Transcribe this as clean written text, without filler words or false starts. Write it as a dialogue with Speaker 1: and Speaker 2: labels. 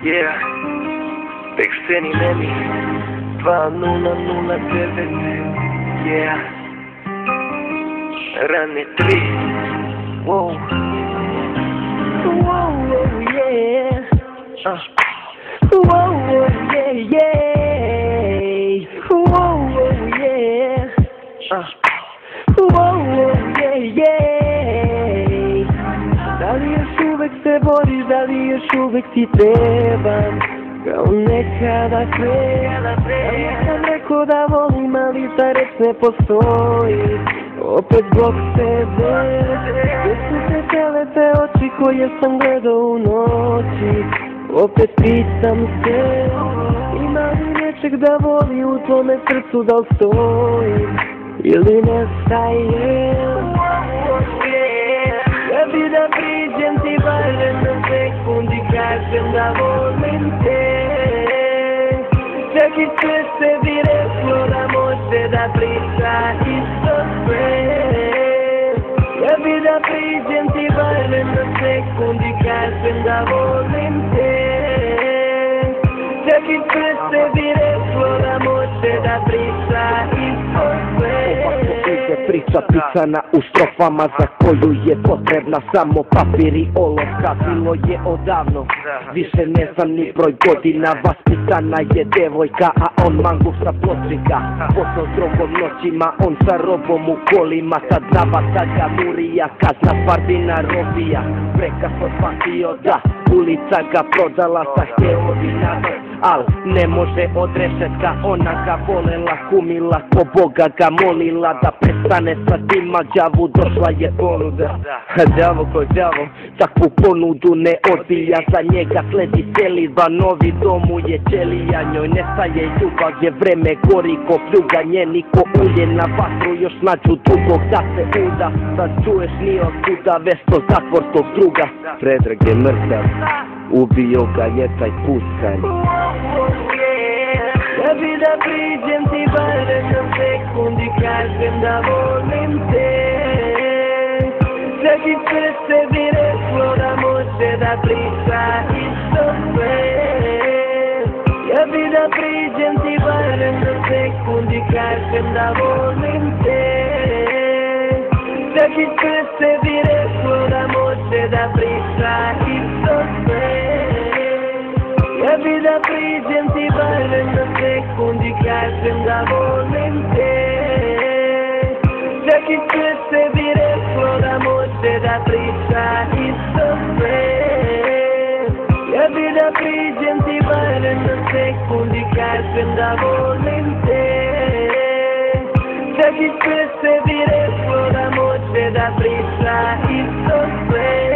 Speaker 1: Yeah, Pexeni Nemi 2009. Yeah, Rane 3. Wow. Wow, yeah. Wow, yeah, yeah. Wow, yeah. Wow, yeah, yeah. Da li još uvek se boriš, da li još uvek ti trebam kao nekada pre? Ja sam rekao da volim, ali ta reč ne postoji. Opet Bog sebe, gdje su te cele te oči koje sam gledao u noći? Opet pitam se, ima li nečeg da voli u tvome srcu, da li stoji ili nestaje? Ja bi da priđem ti barem na sekundi, kažem da volim te. Čak i sve se bi reklo da može da priča isto sve. Ja bi da priđem ti barem na sekundi, kažem da volim te. Čak i sve se bi reklo da može da priča isto sve.
Speaker 2: Priča pisana u strofama za koju je potrebna samo papir i olovka. Bilo je odavno, više ne znam ni broj godina. Vaspitana je devojka, a on mangup sa pločnika. Posao s drogom noćima, on sa robom u kolima. Tad navata ga murija, kazna par dinarobija. Prekasno shvatio da ulica ga prodala sa heroinatom. Al ne može odrešetka, ona ga volela, kumila, ko Boga ga molila da prestane sa tima. Đavu došla je ponuda, đavo ko đavo takvu ponudu ne odbija. Za njega sledi celiva, novi dom mu je ćelija. Njoj nestaje ljubav, je vreme gori ko pljuga. Njeni ko ulje na vatru, još nađu drugog da se uda. Sad čuješ ni od kuda vesto zatvorskog druga. Predrag je mrtav, ubio ga je taj puskanj.
Speaker 1: Ja bi da priđem ti barem na sekundi, kažem da volim te. Čak i sve se bi reklo da može da priča isto sve. Ja bi da priđem ti barem na sekundi, kažem da volim te. Čak i sve se bi reklo da može da priča isto sve. Ja bi da priđem ti barem na sekundi, kažem da volim te. Čak i sve se bi reklo da može da priča isto sve. Ja bi da priđem ti barem na sekundi, kažem da volim te. Čak i sve se bi reklo da može da priča isto sve.